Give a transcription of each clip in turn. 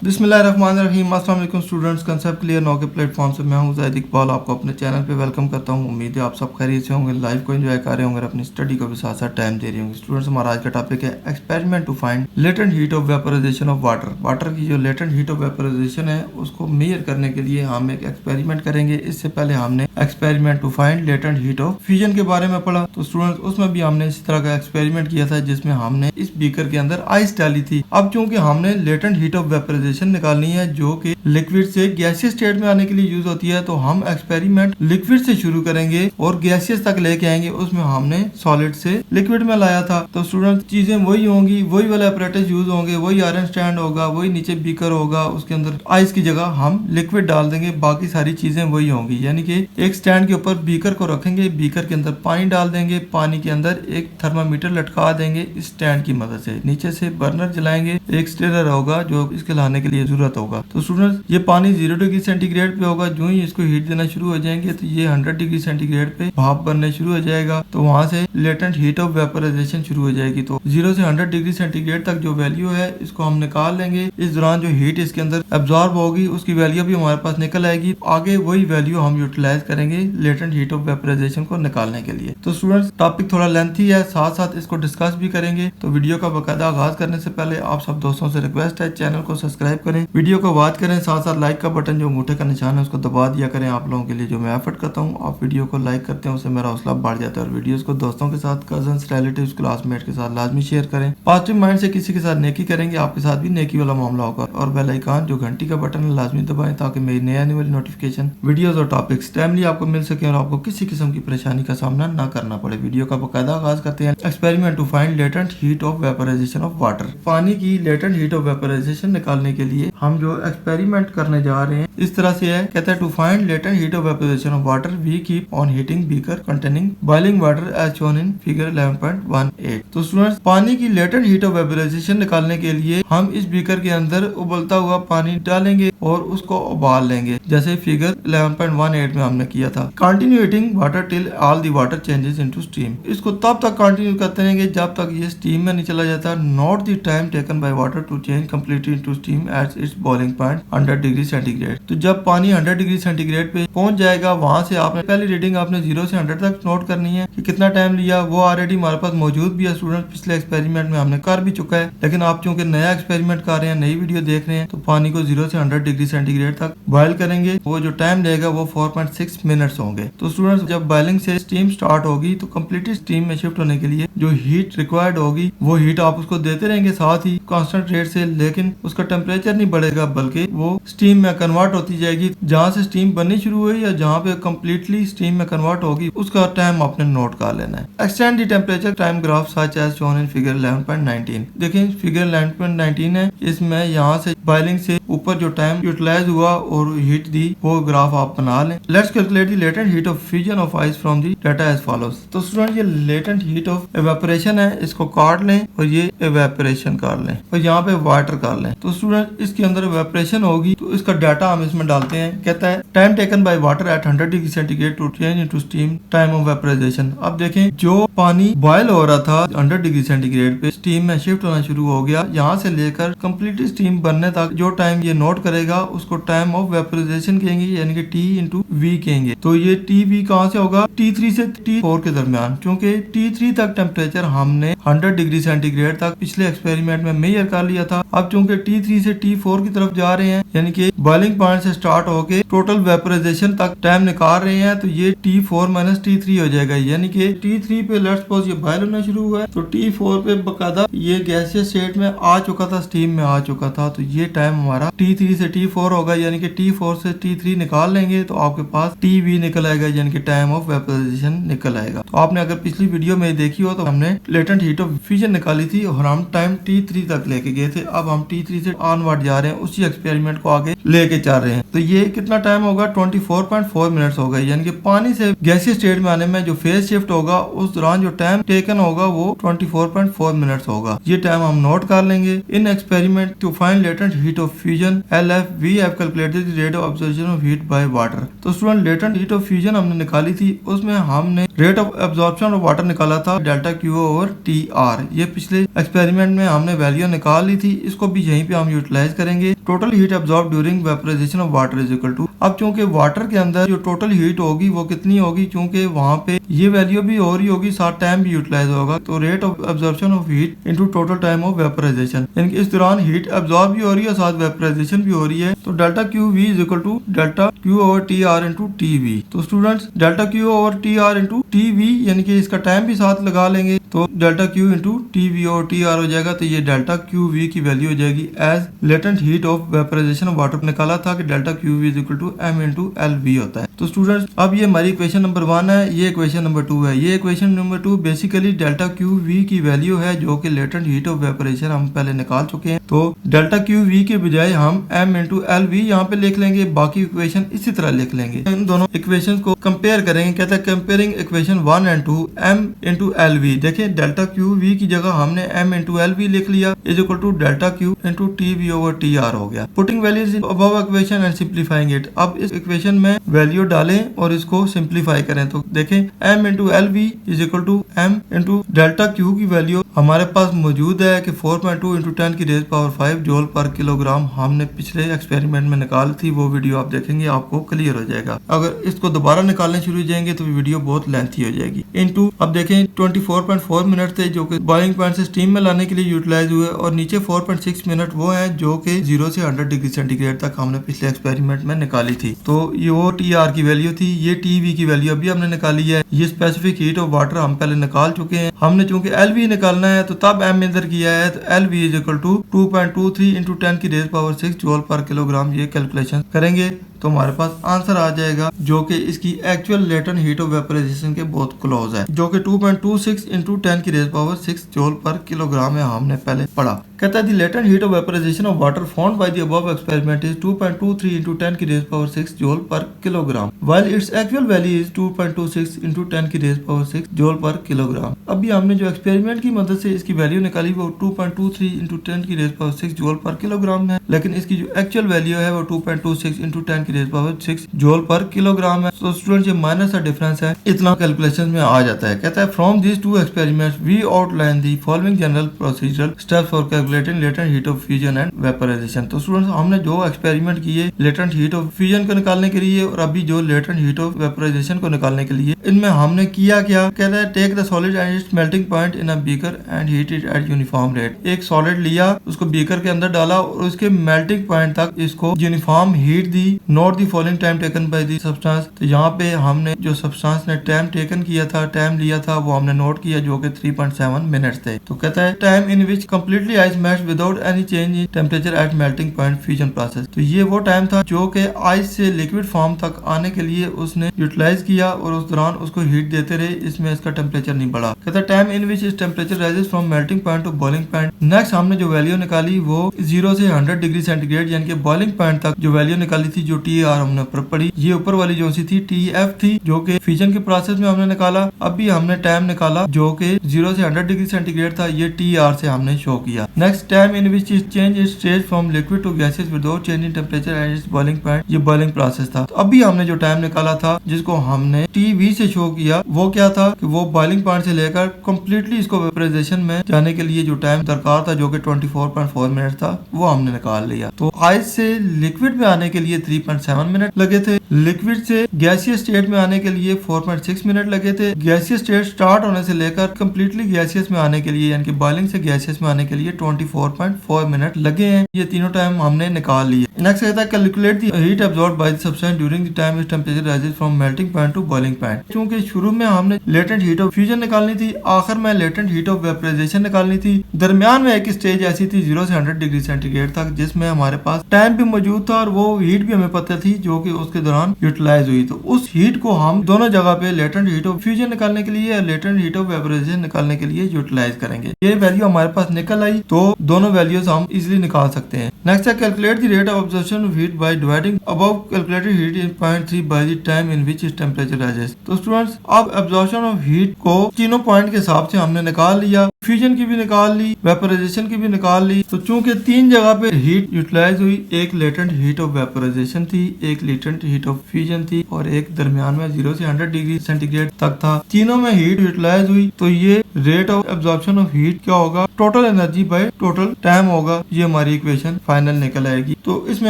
बिस्मिल्लाहिर्रहमानिर्रहीम। अस्सलाम वालेकुम स्टूडेंट्स, कंसेप्ट क्लियर नो के प्लेटफॉर्म से मैं हूं ज़ैद इकबाल, आपको अपने चैनल पे वेलकम करता हूं। उम्मीद है आप सब खैरियत से होंगे, लाइफ को एंजॉय कर रहे होंगे, अपनी स्टडी को भी साथ साथ टाइम दे रहे होंगे। स्टूडेंट्स, हमारा आज का टॉपिक है experiment to find latent heat of vaporisation of water. Water की जो लेटेंट हीट ऑफ वेपराइजेशन है उसको मेजर करने के लिए हम एक एक्सपेरिमेंट करेंगे। इससे पहले हमने experiment to find latent heat of fusion के बारे में पढ़ा, तो स्टूडेंट्स उसमें भी हमने इसी तरह का एक्सपेरिमेंट किया था जिसमें हमने इस बीकर के अंदर आइस डाली थी। अब चूंकि हमने लेटेंट हीट ऑफ वेपराइजेशन निकालनी है जो कि लिक्विड से गैसियस स्टेट में आने के लिए यूज होती है, तो हम एक्सपेरिमेंट लिक्विड से शुरू करेंगे और गैसियस तक लेके आएंगे। उसमें हमने सॉलिड से लिक्विड में लाया था। तो स्टूडेंट चीजें वही होंगी, वही वाले अपरेटस यूज होंगे, वही आयरन स्टैंड होगा, वही नीचे बीकर होगा, उसके अंदर आइस की जगह हम लिक्विड डाल देंगे, बाकी सारी चीजें वही होंगी। यानी कि एक स्टैंड के ऊपर बीकर को रखेंगे, बीकर के अंदर पानी डाल देंगे, पानी के अंदर एक थर्मामीटर लटका देंगे इस स्टैंड की मदद से, नीचे से बर्नर जलाएंगे, एक स्टेरर होगा जो इसके लाने के लिए जरूरत होगा। तो स्टूडेंट्स ये पानी 0 डिग्री सेंटीग्रेड पे होगा। जो ही इसको हीट देना शुरू हो जाएंगे तो ये 100 डिग्री सेंटीग्रेड पे भाप बनने शुरू हो जाएगा। तो वहां से लेटेंट हीट ऑफ वेपराइजेशन शुरू हो जाएगी। तो 0 से 100 डिग्री सेंटीग्रेड तक जो वैल्यू है इसको हम निकाल लेंगे। इस दौरान जो हीट इसके अंदर एब्जॉर्ब होगी उसकी वैल्यू भी हमारे पास निकल आएगी। आगे वही वैल्यू हम यूटिलाइज करेंगे लेटेंट हीट ऑफ वेपराइजेशन को निकालने के लिए। तो स्टूडेंट्स टॉपिक थोड़ा लेंथी है, साथ साथ इसको डिस्कस भी करेंगे। तो वीडियो का बाकायदा आगाज करने से पहले आप सब दोस्तों से रिक्वेस्ट है चैनल को सब्सक्राइब करें, वीडियो को वॉच करें, साथ साथ लाइक का बटन जो अंगूठे का निशान है उसको दबा दिया करें। आप लोगों के लिए जो मैं एफर्ट करता हूँ, आप वीडियो को लाइक करते हैं, उससे मेरा हौसला बढ़ जाता है। और वीडियोस को दोस्तों के साथ, कजन्स, रिलेटिव्स, क्लासमेट के साथ लाजमी शेयर करें। पॉजिटिव माइंड से किसी के साथ नेकी करेंगे, आपके साथ भी नेकी वाला मामला होगा। और बेल आइकन जो घंटी का बटन है लाजमी दबाएं ताकि मेरी नई आने वाली नोटिफिकेशन वीडियोस और टॉपिक्स टाइमली आपको मिल सके और आपको किसी किस्म की परेशानी का सामना ना करना पड़े। वीडियो का बाकायदा आगाज करते हैं। Experiment to find latent heat of vaporisation of water. पानी की लेटेंट हीट ऑफ वेपराइजेशन निकालने के लिए हम जो एक्सपेरिमेंट करने जा रहे हैं इस तरह से है। कहता है to find latent heat of vaporisation of water we keep on heating beaker containing boiling water as shown in figure 11.18। तो स्टूडेंट्स पानी की लेटेंट हीट ऑफ वेपराइजेशन निकालने के लिए हम इस बीकर के अंदर उबलता हुआ पानी डालेंगे और उसको उबाल लेंगे, जैसे फिगर 11.18 में हमने किया था। Continue heating water till all the water changes into steam. इसको तब तक कंटिन्यू करते रहेंगे जब तक ये स्टीम में नहीं चला जाता। Note the time taken by water to change completely into steam at its boiling point 100 degree centigrade. तो जब पानी 100 डिग्री सेंटीग्रेड पे पहुंच जाएगा, वहां से आपने पहली रीडिंग आपने 0 से 100 तक नोट करनी है कि कितना टाइम लिया। वो ऑलरेडी हमारे पास मौजूद भी है स्टूडेंट, पिछले एक्सपेरिमेंट में हमने कर भी चुका है। लेकिन आप चूंकि नया एक्सपेरिमेंट कर रहे हैं, नई वीडियो देख रहे हैं, तो पानी को 0 से 100 डिग्री सेंटीग्रेड तक बॉयल करेंगे। वो जो टाइम लेगा वो 4.6 मिनट्स होंगे। तो स्टूडेंट्स जब बॉइलिंग से स्टीम स्टार्ट होगी तो कम्प्लीटली स्टीम में शिफ्ट होने के लिए जो हीट रिक्वायर्ड होगी वो हीट आप उसको देते रहेंगे साथ ही कांस्टेंट रेट से, लेकिन उसका टेम्परेचर नहीं बढ़ेगा बल्कि वो स्टीम में कन्वर्ट होती जाएगी। जहाँ से स्टीम बननी शुरू हुई या जहाँ पे कम्प्लीटली स्टीम में कन्वर्ट होगी उसका टाइम आपने नोट कर लेना है। Extend the temperature time graph such as shown in figure 11.19। देखें फिगर 11.19 है, इसमें यहाँ से बॉइलिंग से ऊपर जो टाइम यूटिलाइज हुआ और हीट दी वो ग्राफ आप बना लें। Let's calculate the latent heat of fusion of ice from the data as follows. तो स्टूडेंट ये लेटेंट हीट ऑफ एवेपोरेशन है, इसको काट लें और ये एवेपोरेशन कर लें और यहाँ पे वाटर कर लें। तो स्टूडेंट इसके अंदर एवेपोरेशन होगी तो इसका डाटा हम इसमें डालते हैं। कहता है time taken by water at 100 degree centigrade to change into steam time of vaporization. अब देखें जो पानी बॉयल हो रहा था 100 डिग्री सेंटीग्रेड पे स्टीम में शिफ्ट होना शुरू हो गया। यहाँ से लेकर कंप्लीट स्टीम बनने तक जो टाइम ये नोट करेगा उसको टाइम ऑफ वेपराइजेशन कहेंगे, यानी कि T इंटू V कहेंगे। तो ये TV कहाँ से होगा? T3 से T4 के दरमियान, क्योंकि T3 तक टेम्परेचर हमने 100 डिग्री सेंटीग्रेड तक पिछले एक्सपेरिमेंट में मेजर कर लिया था। अब चूंकि T3 से T4 की तरफ जा रहे हैं, यानी कि बॉइलिंग पॉइंट से स्टार्ट होके टोटल वेपराइजेशन तक टाइम निकाल रहे हैं, तो ये T4 माइनस T3 हो जाएगा। यानी कि T3 पे लेट्स सपोज ये बॉयल होना शुरू हुआ है तो T4 पे बकायदा ये गैसियस स्टेट में आ चुका था, स्टीम में आ चुका था। तो ये टाइम हमारा T3 से T4 होगा, यानी कि T4 से T3 निकाल लेंगे तो आपके पास TV निकल आएगा, यानी कि टाइम ऑफ वेपराइजेशन निकल आएगा। तो आपने अगर पिछली वीडियो में देखी हो तो हमने लेटेंट हीट ऑफ फ्यूजन निकाली थी और हम टाइम T3 तक लेके गए थे। अब हम T3 से ऑनवर्ड जा रहे हैं, उसी एक्सपेरिमेंट को आगे लेके चल रहे हैं। तो ये कितना टाइम होगा, 24.4 मिनट्स होगा। यानी कि पानी से गैसीय स्टेट में आने में जो फेज शिफ्ट होगा उस दौरान जो टाइम टेकन होगा वो 24.4 मिनट्स होगा। ये टाइम हम नोट कर लेंगे। In experiment to find latent heat of fusion LF we have calculated the rate of absorption of heat by water. तो student latent heat of fusion हमने निकाली थी, उसमें हमने rate of absorption of water निकाला था डेल्टा क्यू ओवर TR। ये पिछले एक्सपेरिमेंट में हमने वैल्यू निकाल ली थी, इसको भी यहीं पे हम यूटिलाइज करेंगे। Total heat absorb during vaporization of water is equal to, अब चूंकि वाटर के अंदर जो टोटल हीट होगी वो कितनी होगी, चूंकि वहां पे ये वैल्यू भी हो रही होगी, साथ टाइम भी यूटिलाइज होगा। तो rate of absorption of heat into total time of vaporization, यानी कि इस दौरान हीट एब्जॉर्ब भी हो रही है साथ वेपराइजेशन भी हो रही है। तो delta Q V is equal to delta Q over TR into TV। तो students delta Q over TR into TV यानी कि इसका टाइम भी साथ लगा लेंगे, तो डेल्टा क्यू इंटू TV और TR हो जाएगा। तो ये डेल्टा क्यू वी की वैल्यू हो जाएगी as latent heat of vaporisation of water. निकाला था कि delta Q V is equal to M into LV होता है। तो स्टूडेंट्स अब ये हमारी इक्वेशन नंबर 1 है, ये इक्वेशन नंबर 2 है। ये equation number 2 basically delta Q V की वैल्यू है जो कि लेटेंट हीट ऑफ वेपराइजेशन हम पहले निकाल चुके हैं। तो डेल्टा क्यू वी के बजाय हम M इंटू LV यहाँ पे लिख लेंगे, बाकी इक्वेशन इसी तरह लिख लेंगे। इन दोनों इक्वेशन को कंपेयर करेंगे। कहता है comparing equation 1 and 2 M into LV। देखिए डेल्टा क्यू वी की जगह हमने M इंटू LV लिख लिया is equal to delta Q into TV over TR हो गया। Putting values in above equation and simplifying it. अब इस इक्वेशन में वैल्यू डालें और इसको सिंप्लीफाई करें। तो देखें M into LV is equal to M into delta Q की वैल्यू हमारे पास मौजूद है कि 4.2 इंटू 10 की रेज पावर 5 जूल पर किलोग्राम हमने पिछले एक्सपेरिमेंट में निकाली थी। वो वीडियो आप देखेंगे आपको क्लियर हो जाएगा। अगर इसको दोबारा निकालने शुरू हो जाएंगे तो वीडियो बहुत लेंथी हो जाएगी। इनटू अब देखें 24.4 मिनट थे जो कि बॉइलिंग पॉइंट से स्टीम में लाने के लिए यूटिलाइज हुए, और नीचे 4.6 मिनट वो हैं जो कि 0 से 100 डिग्री सेंटीग्रेड तक हमने पिछले एक्सपेरिमेंट में निकाली थी। तो ये वो TR की वैल्यू थी, ये TV की वैल्यू अभी हमने निकाली है। ये स्पेसिफिक हीट ऑफ वाटर हम पहले निकाल चुके हैं। हमने चूंकि LV निकालना है तो तब M इधर किया है, तो LV is equal to 2.23 into 10 की रेज पावर 6 जूल पर किलोग्राम। ये कैलकुलेशन करेंगे तो हमारे पास आंसर आ जाएगा जो कि इसकी actual latent heat of vaporization के बहुत क्लोज है, जो कि 2.26 इंटू 10 की रेज पावर 6 जूल पर किलोग्राम है, हमने पहले पढ़ा। कहता है the latent heat of vaporisation of water found by the above experiment is 2.23 into 10 की रेज पावर 6 जूल पर kilogram, while its actual value is 2.26 into 10 की रेज पावर 6 जूल पर किलोग्राम। अभी हमने जो एक्सपेरिमेंट की मदद से इसकी वैल्यू निकाली वो 2.23 इंटू 10 की रेज पावर 6 जूल पर किलोग्राम है, लेकिन इसकी जो एक्चुअल वैल्यू है वो 2.26 इंटू 10 की रेज पावर 6 जूल पर किलोग्राम है। तो स्टूडेंट ये माइनर सा डिफरेंस है, इतना कैलकुलेशन में आ जाता है। कहता है from this two experiments we outline the following general procedural steps for calculating latent heat of fusion and vaporization. तो स्टूडेंट्स हमने जो एक्सपेरिमेंट किए लेटेंट हीट ऑफ फ्यूजन को निकालने के लिए और अभी जो लेटेंट हीट ऑफ वेपराइजेशन को निकालने के लिए, इनमें हमने किया क्या। कहता है take the solid and its melting point in a beaker and heat it at uniform rate. एक सॉलिड लिया, उसको बीकर के अंदर डाला और उसके मेल्टिंग पॉइंट तक इसको uniform heat the. Note the following time taken by the substance. तो यहाँ पे हमने जो सब्सटेंस ने टाइम टेकन किया था, टाइम लिया था, वो हमने नोट किया जो कि 3.7 मिनट्स थे। तो कहता है time in which completely ice melt without any change in temperature at melting point fusion process. तो ये वो टाइम था जो कि आइस से लिक्विड फॉर्म तक आने के लिए उसने यूटिलाइज किया और उस दौरान उसको हीट देते रहे, इसमें इसका टेम्परेचर नहीं बढ़ा। कहता है time in which is temperature rises from melting point two boiling point. Next हमने जो वैल्यू निकाली वो 0 से 100 डिग्री सेंटीग्रेड यानी कि बॉइलिंग पॉइंट तक जो वैल्यू निकाली थी, जो TR हमने ऊपर पढ़ी, ये ऊपर वाली जो सी थी TF थी जो कि फ्यूजन के प्रोसेस में हमने निकाला। अभी हमने टाइम निकाला जो कि 0 से 100 डिग्री सेंटीग्रेड था, ये TR से हमने शो किया। Next time in which is change its stage from liquid to gases without change in temperature and its boiling point, ये बॉइलिंग प्रोसेस था। तो अभी हमने जो टाइम निकाला था जिसको हमने TV से शो किया, वो क्या था कि वो बॉइलिंग पॉइंट से लेकर कंप्लीटली इसको वेपराइजेशन में जाने के लिए जो टाइम दरकार था जो कि 24.4 मिनट था, वो हमने निकाल लिया। तो आइस से लिक्विड में आने के लिए 3.7 मिनट लगे थे, लिक्विड से गैसीय स्टेट में आने के लिए 4.6 मिनट लगे थे, गैसीय स्टेट स्टार्ट होने से लेकर कंप्लीटली गैसियस में आने के लिए यानी कि बॉइलिंग से गैसियस में आने के लिए 24.4 मिनट लगे हैं। ये तीनों टाइम हमने निकाल लिए। नेक्स्ट कहता है calculate the heat absorbed by the substance during the time it's temperature rises from melting point two boiling point. क्योंकि शुरू में हमने लेटेंट हीट ऑफ फ्यूजन निकालनी थी, आखिर में लेटेंट हीट ऑफ वेपराइजेशन निकालनी थी, दरमियान में एक स्टेज ऐसी थी 0 से 100 डिग्री सेंटीग्रेड तक जिसमें हमारे पास टाइम भी मौजूद था और वो हीट भी हमें पता थी जो कि उसके दौरान दरमियान यूटिलाइज हुई। तो उस हीट को हम दोनों जगह पे लेटेंट हीट ऑफ फ्यूजन निकालने के लिए या लेटेंट हीट ऑफ वेपोराइजेशन निकालने के लिए यूटिलाइज करेंगे। ये वैल्यू हमारे पास निकल आई तो दोनों वैल्यूज हम इजिली निकाल सकते हैं। नेक्स्ट है calculate the rate of absorption of heat by dividing above calculated heat in 0.3 by the time in which is temperature rises. तो स्टूडेंट्स अब एब्जॉर्प्शन ऑफ हीट को तीनों पॉइंट के हिसाब से हमने निकाल लिया, फ्यूजन की भी निकाल ली, वेपोराइजेशन की भी निकाल ली। तो चूंकि तीन जगह पे हीट यूटिलाइज हुई, एक लेटेंट हीट ऑफ वेपोराइजेशन थी, एक लेटेंट हीट ऑफ फ्यूजन थी और एक दरमियान में 0 से 100 डिग्री सेंटीग्रेड तक था। तीनों में हीट यूटिलाइज हुई तो ये rate of absorption of heat क्या होगा, total energy by total time होगा। ये हमारी इक्वेशन फाइनल निकल आएगी। तो इसमें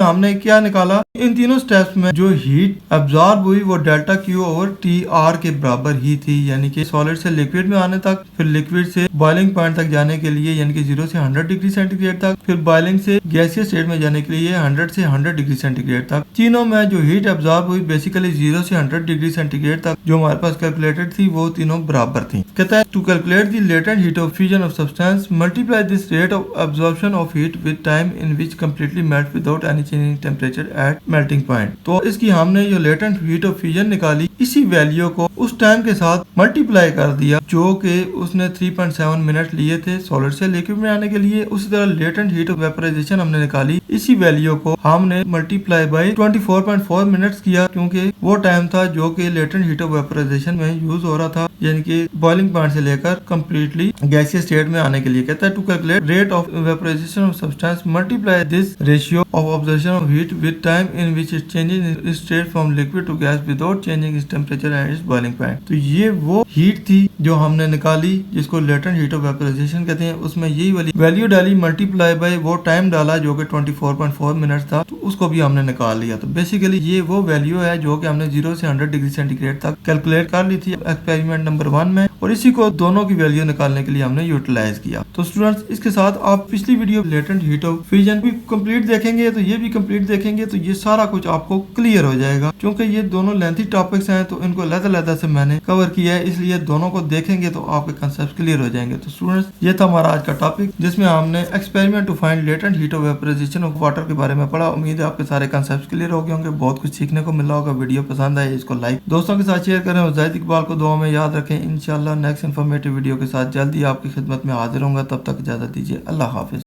हमने क्या निकाला, इन तीनों स्टेप्स में जो हीट एब्जॉर्ब हुई वो delta Q over T R के बराबर ही थी, यानी कि सॉलिड से लिक्विड में आने तक, फिर लिक्विड से बॉइलिंग पॉइंट तक जाने के लिए यानी कि 0 से 100 डिग्री सेंटीग्रेड तक, फिर बॉइलिंग से गैसियस स्टेट में जाने के लिए 100 से 100 डिग्री सेंटीग्रेड तक। तीनों में जो हीट एब्जॉर्ब हुई बेसिकली 0 से 100 डिग्री सेंटीग्रेड तक जो हमारे पास कैलकुलेटेड थी वो तीनों बराबर थी। कहता है to calculate the latent heat of fusion of substance multiply this rate of absorption of heat with time in which completely melt without any change in temperature at melting point. तो इसकी हमने जो लेटेंट हीट ऑफ फ्यूजन निकाली, इसी value को उस time के साथ मल्टीप्लाई कर दिया जो कि उसने 3.7 मिनट लिए थे सॉलिड से लिक्विड में आने के लिए। उसी तरह लेटेंट हीट ऑफ वेपोराइजेशन हमने निकाली, इसी वैल्यू को हमने मल्टीप्लाई बाय 24.4 मिनट्स किया क्योंकि वो टाइम था जो कि लेटेंट हीट ऑफ वेपोराइजेशन में यूज हो रहा था, यानी कि बॉइलिंग पॉइंट से लेकर कंप्लीटली गैसियस स्टेट में आने के लिए। कहता है to calculate rate of vaporization of substance multiply this ratio of observation of heat with time in which it changes in state from liquid to gas without changing its temperature and its boiling point. तो ये वो heat थी जो हमने निकाली जिसको latent heat of vaporisation कहते हैं। उसमें यही वाली वैल्यू डाली मल्टीप्लाई बाय वो टाइम डाला जो कि 24.4 मिनट था, तो उसको भी हमने निकाल लिया। तो बेसिकली ये वो वैल्यू है जो कि हमने 0 से 100 डिग्री सेंटीग्रेड तक कैलकुलेट कर ली थी एक्सपेरिमेंट नंबर 1 में, और इसी को दोनों की वैल्यू निकालने के लिए हमने यूटिलाइज किया। तो स्टूडेंट्स इसके साथ आप पिछली video latent heat of fusion भी कंप्लीट देखेंगे तो ये भी कंप्लीट देखेंगे तो ये सारा कुछ आपको क्लियर हो जाएगा। क्योंकि ये दोनों लेंथी टॉपिक्स हैं तो इनको अलग-अलग से मैंने कवर किया है, इसलिए दोनों को देखेंगे तो आपके कंसेप्ट क्लियर हो जाएंगे। तो स्टूडेंट्स ये था हमारा आज का टॉपिक जिसमें हमने experiment to find latent heat of vaporization of water के बारे में पढ़ा। उम्मीद है आपके सारे कंसेप्ट क्लियर हो गए होंगे, बहुत कुछ सीखने को मिला होगा। वीडियो पसंद आए इसको लाइक दोस्तों के साथ शेयर करें और जाहिद इकबाल को दुआ में याद रखें। इंशाल्लाह नेक्स्ट इन्फॉर्मेटिव वीडियो के साथ जल्दी आपकी खिदमत में हाजिर होंगे। तब तक इजाजत दीजिए, अल्लाह हाफिज।